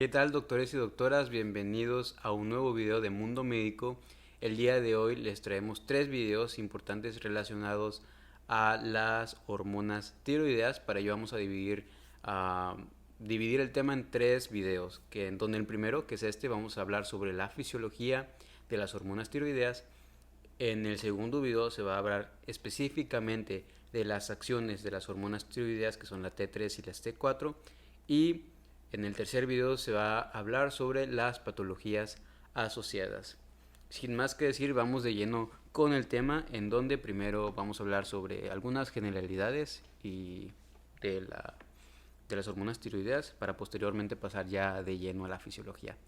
¿Qué tal, doctores y doctoras? Bienvenidos a un nuevo video de Mundo Médico. El día de hoy les traemos tres videos importantes relacionados a las hormonas tiroideas. Para ello vamos a dividir el tema en tres videos, en donde el primero, que es este, vamos a hablar sobre la fisiología de las hormonas tiroideas. En el segundo video se va a hablar específicamente de las acciones de las hormonas tiroideas, que son la T3 y las T4, y en el tercer video se va a hablar sobre las patologías asociadas. Sin más que decir, vamos de lleno con el tema, en donde primero vamos a hablar sobre algunas generalidades de las hormonas tiroideas, para posteriormente pasar ya de lleno a la fisiología.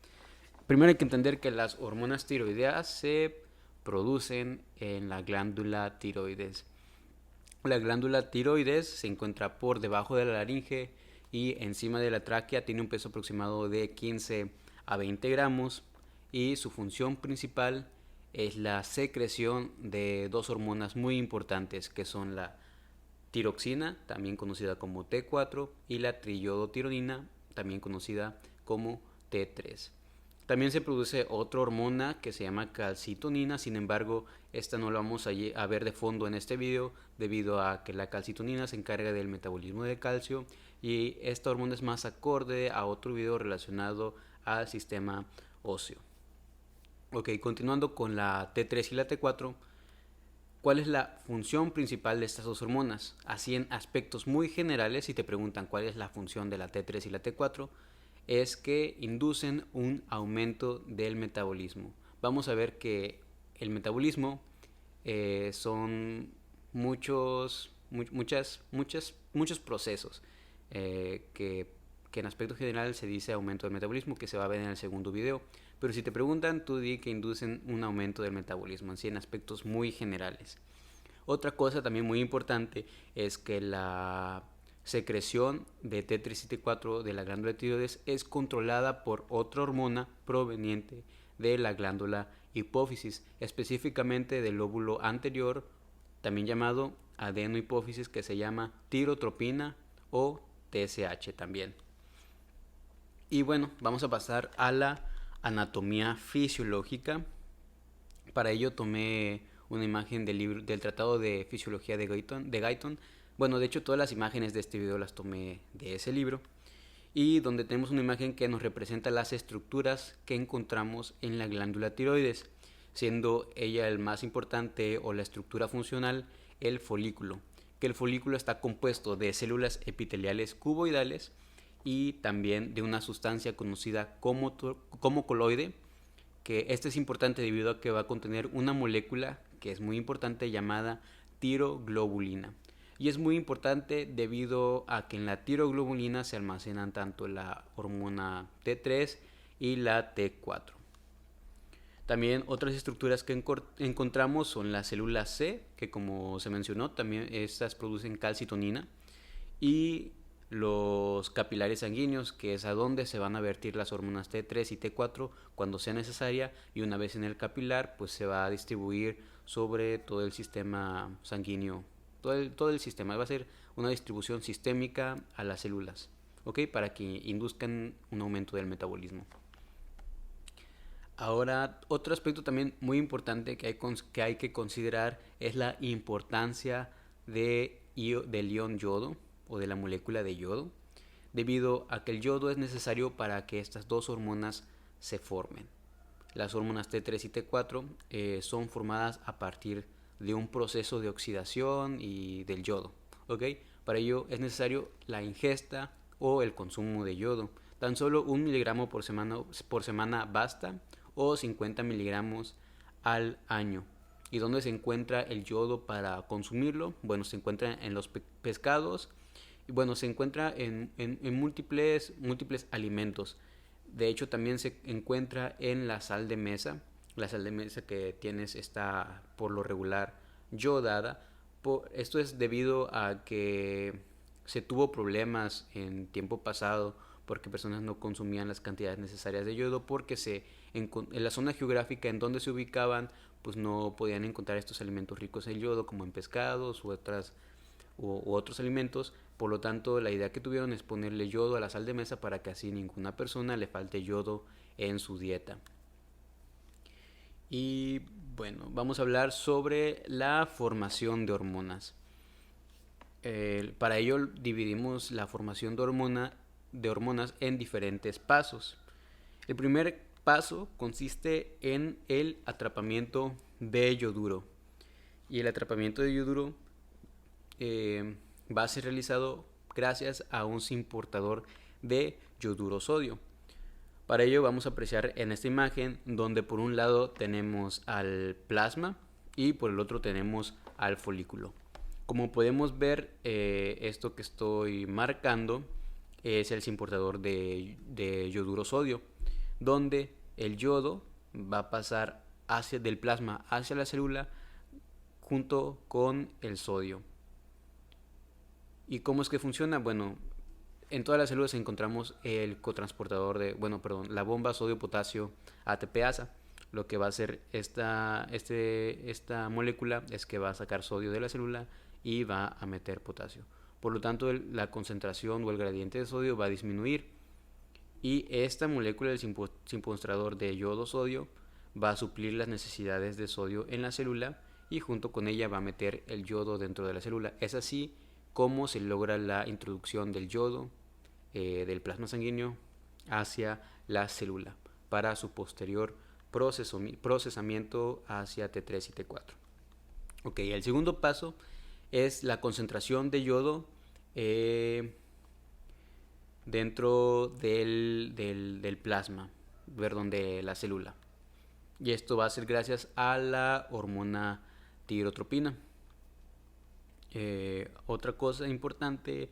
Primero hay que entender que las hormonas tiroideas se producen en la glándula tiroides. La glándula tiroides se encuentra por debajo de la laringe y encima de la tráquea. Tiene un peso aproximado de 15 a 20 gramos y su función principal es la secreción de dos hormonas muy importantes, que son la tiroxina, también conocida como T4, y la triiodotironina, también conocida como T3. También se produce otra hormona que se llama calcitonina. Sin embargo, esta no la vamos a ver de fondo en este video, debido a que la calcitonina se encarga del metabolismo del calcio y esta hormona es más acorde a otro video relacionado al sistema óseo. Ok, continuando con la T3 y la T4, ¿cuál es la función principal de estas dos hormonas? Así, en aspectos muy generales, si te preguntan cuál es la función de la T3 y la T4, es que inducen un aumento del metabolismo. Vamos a ver que el metabolismo son muchos procesos, que en aspecto general se dice aumento del metabolismo, que se va a ver en el segundo video. Pero si te preguntan, tú di que inducen un aumento del metabolismo, así en aspectos muy generales. Otra cosa también muy importante es que la secreción de T3 y T4 de la glándula tiroides es controlada por otra hormona proveniente de la glándula hipófisis, específicamente del lóbulo anterior, también llamado adenohipófisis, que se llama tirotropina o TSH también. Y bueno, vamos a pasar a la anatomía fisiológica. Para ello tomé una imagen del Tratado de Fisiología de Guyton. Bueno, de hecho todas las imágenes de este video las tomé de ese libro. Y donde tenemos una imagen que nos representa las estructuras que encontramos en la glándula tiroides, siendo ella el más importante, o la estructura funcional, el folículo. Que el folículo está compuesto de células epiteliales cuboidales y también de una sustancia conocida como coloide, que este es importante debido a que va a contener una molécula que es muy importante, llamada tiroglobulina. Y es muy importante debido a que en la tiroglobulina se almacenan tanto la hormona T3 y la T4. También otras estructuras que encontramos son las células C, que como se mencionó, también estas producen calcitonina, y los capilares sanguíneos, que es a donde se van a vertir las hormonas T3 y T4 cuando sea necesaria, y una vez en el capilar pues se va a distribuir sobre todo el sistema sanguíneo, todo el sistema. Va a ser una distribución sistémica a las células, ¿ok? Para que induzcan un aumento del metabolismo. Ahora, otro aspecto también muy importante que hay que considerar es la importancia del ion yodo, o de la molécula de yodo, debido a que el yodo es necesario para que estas dos hormonas se formen. Las hormonas T3 y T4 son formadas a partir de un proceso de oxidación y del yodo, ¿ok? Para ello es necesario la ingesta o el consumo de yodo. Tan solo 1 miligramo por semana basta, o 50 miligramos al año. ¿Y dónde se encuentra el yodo para consumirlo? Bueno, se encuentra en los pescados, y bueno, se encuentra en múltiples alimentos. De hecho, también se encuentra en la sal de mesa. La sal de mesa que tienes está por lo regular yodada. Esto es debido a que se tuvo problemas en tiempo pasado, porque personas no consumían las cantidades necesarias de yodo, porque en la zona geográfica en donde se ubicaban pues no podían encontrar estos alimentos ricos en yodo, como en pescados u otros alimentos. Por lo tanto, la idea que tuvieron es ponerle yodo a la sal de mesa para que así ninguna persona le falte yodo en su dieta. Y bueno, vamos a hablar sobre la formación de hormonas. Para ello dividimos la formación de hormonas en diferentes pasos. El primer paso consiste en el atrapamiento de yoduro. Y el atrapamiento de yoduro va a ser realizado gracias a un importador de yoduro sodio. Para ello vamos a apreciar en esta imagen donde por un lado tenemos al plasma y por el otro tenemos al folículo. Como podemos ver, esto que estoy marcando es el importador de yoduro sodio, donde el yodo va a pasar del plasma hacia la célula junto con el sodio. ¿Y cómo es que funciona? Bueno, en todas las células encontramos el cotransportador la bomba sodio-potasio ATPasa. Lo que va a hacer esta molécula es que va a sacar sodio de la célula y va a meter potasio. Por lo tanto, la concentración o el gradiente de sodio va a disminuir. Y esta molécula del suministrador de yodo-sodio va a suplir las necesidades de sodio en la célula y junto con ella va a meter el yodo dentro de la célula. Es así como se logra la introducción del yodo del plasma sanguíneo hacia la célula para su posterior procesamiento hacia T3 y T4. Ok, el segundo paso es la concentración de yodo dentro del plasma, de la célula. Y esto va a ser gracias a la hormona tirotropina. Otra cosa importante,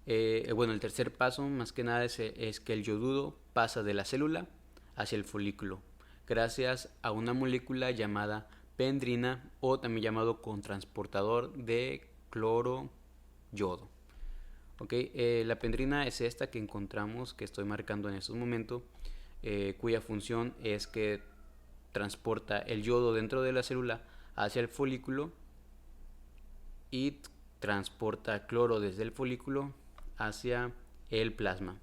el tercer paso más que nada es que el yoduro pasa de la célula hacia el folículo gracias a una molécula llamada pendrina o también llamado cotransportador de cloro-yodo. La pendrina es esta que encontramos, que estoy marcando en estos momentos, cuya función es que transporta el yodo dentro de la célula hacia el folículo y transporta cloro desde el folículo hacia el plasma.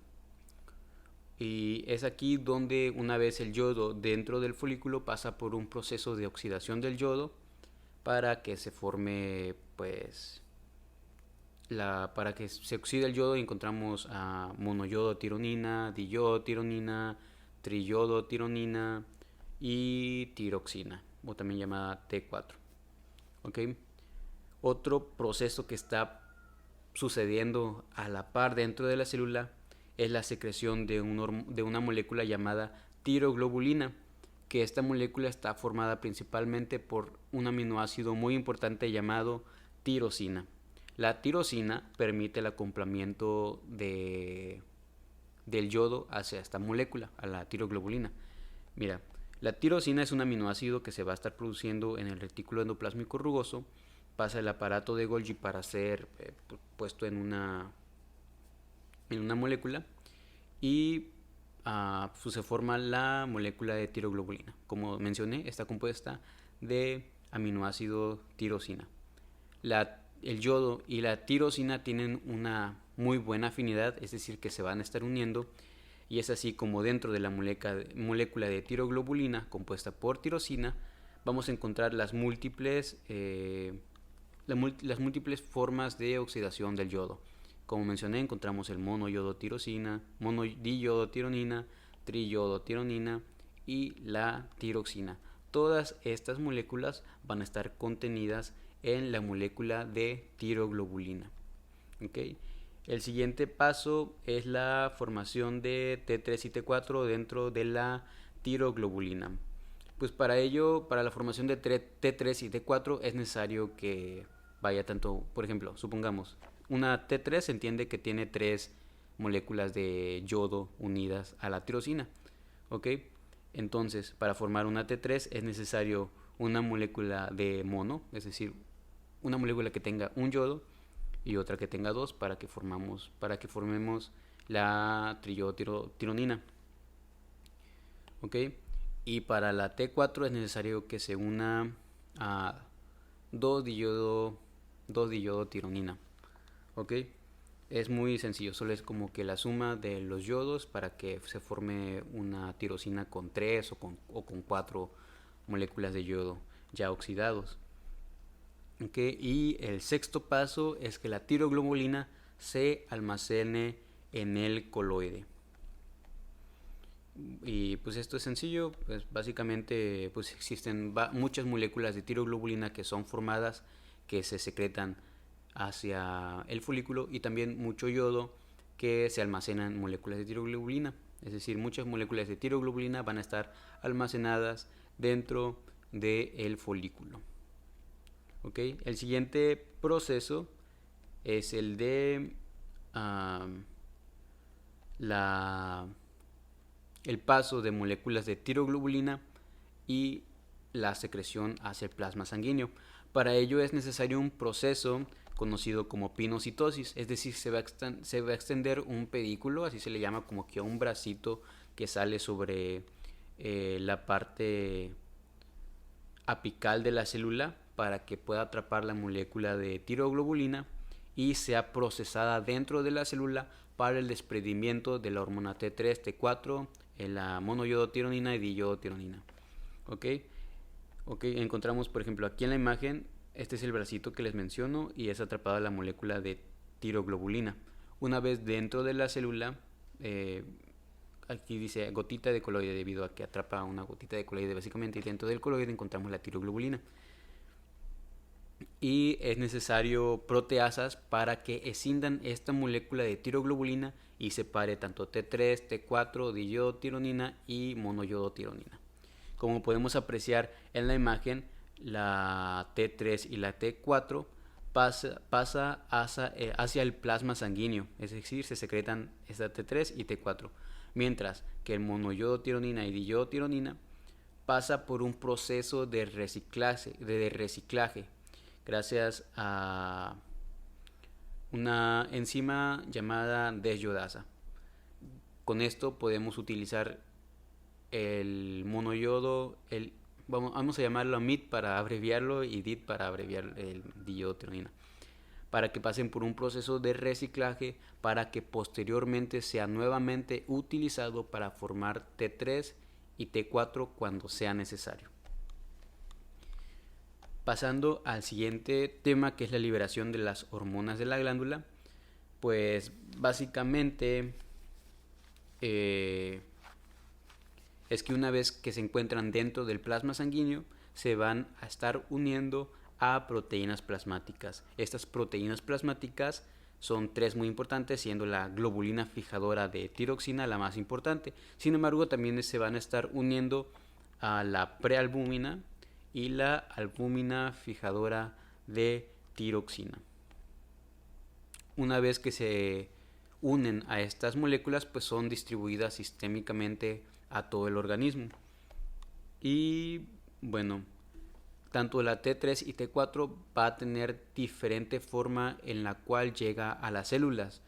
Y es aquí donde una vez el yodo dentro del folículo pasa por un proceso de oxidación del yodo para que se forme para que se oxide el yodo encontramos a monoyodotironina, diyodotironina, triyodotironina y tiroxina, o también llamada T4. Otro proceso que está sucediendo a la par dentro de la célula es la secreción de una molécula llamada tiroglobulina, que esta molécula está formada principalmente por un aminoácido muy importante llamado tirosina. La tirosina permite el acoplamiento del yodo hacia esta molécula, a la tiroglobulina. Mira, la tirosina es un aminoácido que se va a estar produciendo en el retículo endoplásmico rugoso, pasa el aparato de Golgi para ser puesto en una molécula y se forma la molécula de tiroglobulina. Como mencioné, está compuesta de aminoácido tirosina. El yodo y la tirosina tienen una muy buena afinidad, es decir, que se van a estar uniendo, y es así como dentro de la molécula de tiroglobulina compuesta por tirosina vamos a encontrar las múltiples formas de oxidación del yodo. Como mencioné, encontramos el monoyodotirosina, monodiyodotironina, triyodotironina y la tiroxina. Todas estas moléculas van a estar contenidas en la molécula de tiroglobulina. El siguiente paso es la formación de T3 y T4 dentro de la tiroglobulina. Pues para ello, para la formación de T3 y T4 es necesario que vaya tanto, por ejemplo, supongamos, una T3 se entiende que tiene 3 moléculas de yodo unidas a la tirosina. Entonces, para formar una T3 es necesario una molécula de mono, es decir, una molécula que tenga un yodo y otra que tenga 2 para que formemos la triyodotironina. Y para la T4 es necesario que se una a 2-diyodotironina. ¿ok? Es muy sencillo, solo es como que la suma de los yodos para que se forme una tirosina con 3 o con 4 moléculas de yodo ya oxidados. ¿Okay? Y el sexto paso es que la tiroglobulina se almacene en el coloide. Y pues esto es sencillo, pues básicamente pues existen muchas moléculas de tiroglobulina que son formadas, que se secretan hacia el folículo, y también mucho yodo que se almacena en moléculas de tiroglobulina. Es decir, muchas moléculas de tiroglobulina van a estar almacenadas dentro del folículo. ¿Okay? El siguiente proceso es el de el paso de moléculas de tiroglobulina y la secreción hacia el plasma sanguíneo. Para ello es necesario un proceso conocido como pinocitosis, es decir, se va a extender un pedículo, así se le llama, como que un bracito que sale sobre la parte apical de la célula para que pueda atrapar la molécula de tiroglobulina y sea procesada dentro de la célula para el desprendimiento de la hormona T3, T4, la monoyodotironina y diyodotironina. ¿Ok? Ok, encontramos, por ejemplo, aquí en la imagen, este es el bracito que les menciono y es atrapada la molécula de tiroglobulina. Una vez dentro de la célula, aquí dice gotita de coloide debido a que atrapa una gotita de coloide básicamente, y dentro del coloide encontramos la tiroglobulina. Y es necesario proteasas para que escindan esta molécula de tiroglobulina y separe tanto T3, T4, diyodotironina y monoyodotironina. Como podemos apreciar en la imagen, la T3 y la T4 pasa hacia el plasma sanguíneo, es decir, se secretan esta T3 y T4, mientras que el monoyodotironina y diyodotironina pasa por un proceso de reciclaje gracias a una enzima llamada desyodasa. Con esto podemos utilizar el monoyodo, vamos a llamarlo MIT para abreviarlo y DIT para abreviar el diyodotironina, para que pasen por un proceso de reciclaje para que posteriormente sea nuevamente utilizado para formar T3 y T4 cuando sea necesario. Pasando al siguiente tema, que es la liberación de las hormonas de la glándula, pues básicamente es que una vez que se encuentran dentro del plasma sanguíneo, se van a estar uniendo a proteínas plasmáticas. Estas proteínas plasmáticas son tres muy importantes, siendo la globulina fijadora de tiroxina la más importante. Sin embargo, también se van a estar uniendo a la prealbúmina y la albúmina fijadora de tiroxina. Una vez que se unen a estas moléculas, pues son distribuidas sistémicamente a todo el organismo. Y bueno, tanto la T3 y T4 va a tener diferente forma en la cual llega a las células.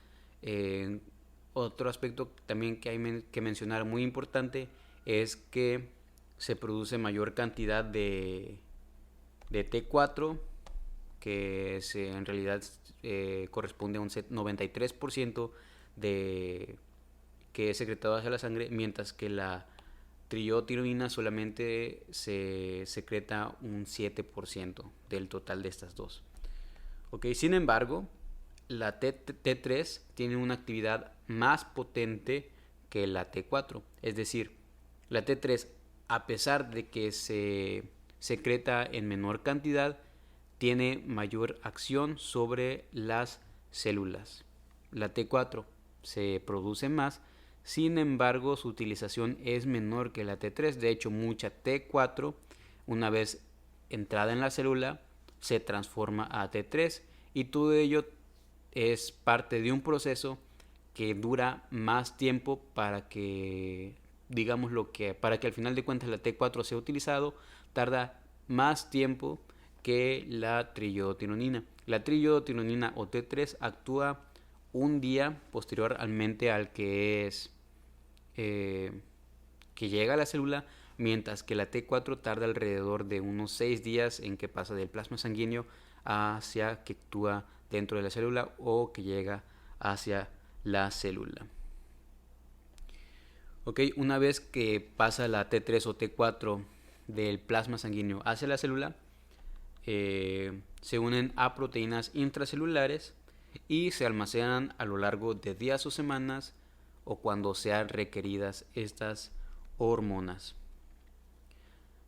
Otro aspecto también que hay que mencionar muy importante es que se produce mayor cantidad de T4, que en realidad corresponde a un 93% de que es secretado hacia la sangre, mientras que la triyotironina solamente se secreta un 7% del total de estas dos. Okay. Sin embargo, la T3 tiene una actividad más potente que la T4. Es decir, la T3, a pesar de que se secreta en menor cantidad, tiene mayor acción sobre las células. La T4 se produce más, sin embargo su utilización es menor que la T3. De hecho, mucha T4, una vez entrada en la célula, se transforma a T3, y todo ello es parte de un proceso que dura más tiempo para que, para que al final de cuentas la T4 sea utilizado, tarda más tiempo que la triyodotironina. La triyodotironina o T3 actúa un día posteriormente al que es que llega a la célula, mientras que la T4 tarda alrededor de unos 6 días en que pasa del plasma sanguíneo hacia que actúa dentro de la célula o que llega hacia la célula. Ok, una vez que pasa la T3 o T4 del plasma sanguíneo hacia la célula, se unen a proteínas intracelulares y se almacenan a lo largo de días o semanas o cuando sean requeridas estas hormonas.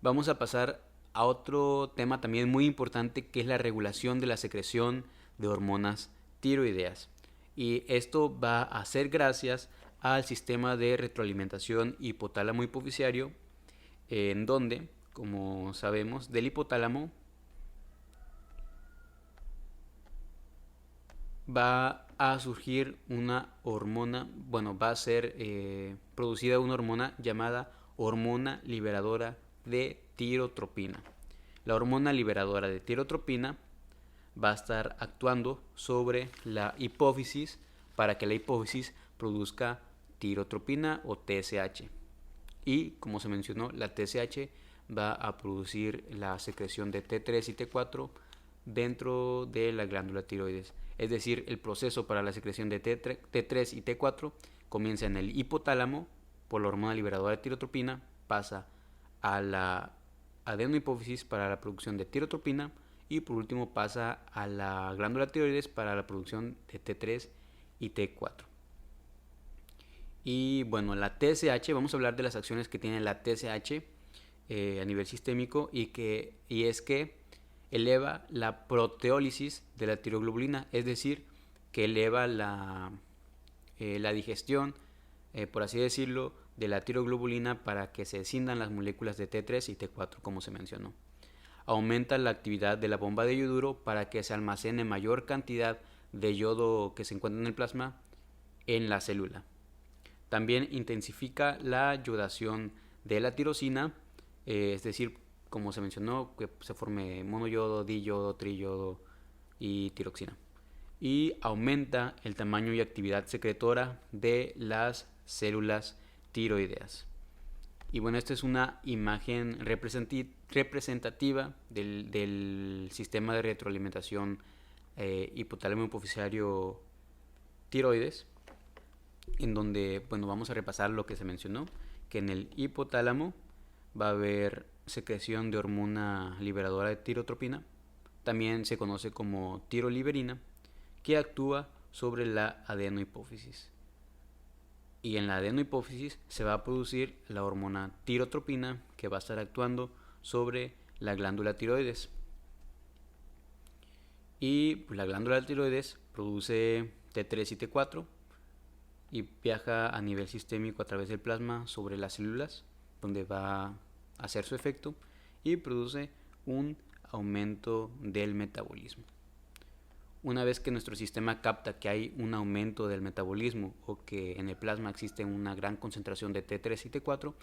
Vamos a pasar a otro tema también muy importante, que es la regulación de la secreción de hormonas tiroideas. Y esto va a ser gracias al sistema de retroalimentación hipotálamo hipoficiario, en donde, como sabemos, del hipotálamo va a surgir una hormona, bueno, va a ser producida una hormona llamada hormona liberadora de tirotropina. La hormona liberadora de tirotropina va a estar actuando sobre la hipófisis para que la hipófisis produzca tirotropina o TSH. Y como se mencionó, la TSH va a producir la secreción de T3 y T4 dentro de la glándula tiroides. Es decir, el proceso para la secreción de T3 y T4 comienza en el hipotálamo por la hormona liberadora de tirotropina, pasa a la adenohipófisis para la producción de tirotropina y por último pasa a la glándula tiroides para la producción de T3 y T4. Y bueno, la TSH, vamos a hablar de las acciones que tiene la TSH a nivel sistémico y es que eleva la proteólisis de la tiroglobulina, es decir, que eleva la digestión, por así decirlo, de la tiroglobulina para que se escindan las moléculas de T3 y T4, como se mencionó. Aumenta la actividad de la bomba de yoduro para que se almacene mayor cantidad de yodo que se encuentra en el plasma en la célula. También intensifica la yodación de la tirosina, es decir, como se mencionó, que se forme monoyodo, diyodo, triyodo y tiroxina. Y aumenta el tamaño y actividad secretora de las células tiroideas. Y bueno, esta es una imagen representativa del sistema de retroalimentación hipotálamo hipoficiario tiroides, en donde, bueno, vamos a repasar lo que se mencionó, que en el hipotálamo va a haber secreción de hormona liberadora de tirotropina, también se conoce como tiroliberina, que actúa sobre la adenohipófisis. Y en la adenohipófisis se va a producir la hormona tirotropina, que va a estar actuando sobre la glándula tiroides. Y pues, la glándula tiroides produce T3 y T4 y viaja a nivel sistémico a través del plasma sobre las células, donde va a hacer su efecto y produce un aumento del metabolismo. Una vez que nuestro sistema capta que hay un aumento del metabolismo o que en el plasma existe una gran concentración de T3 y T4,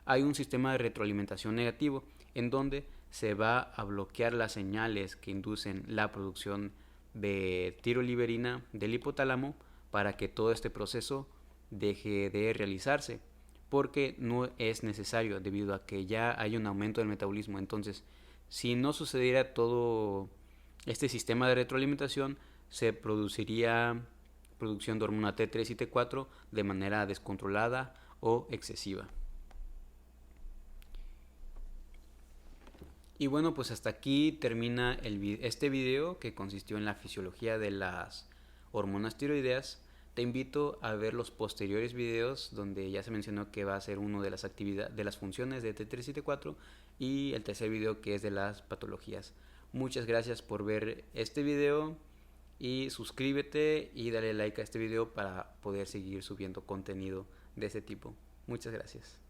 hay un sistema de retroalimentación negativo en donde se va a bloquear las señales que inducen la producción de tiroliberina del hipotálamo para que todo este proceso deje de realizarse, porque no es necesario debido a que ya hay un aumento del metabolismo. Entonces, si no sucediera todo este sistema de retroalimentación, se produciría producción de hormona T3 y T4 de manera descontrolada o excesiva. Y bueno, pues hasta aquí termina este video que consistió en la fisiología de las hormonas tiroideas. Te invito a ver los posteriores videos donde ya se mencionó que va a ser uno de las actividades, de las funciones de T3 y T4 y el tercer video que es de las patologías. Muchas gracias por ver este video y suscríbete y dale like a este video para poder seguir subiendo contenido de este tipo. Muchas gracias.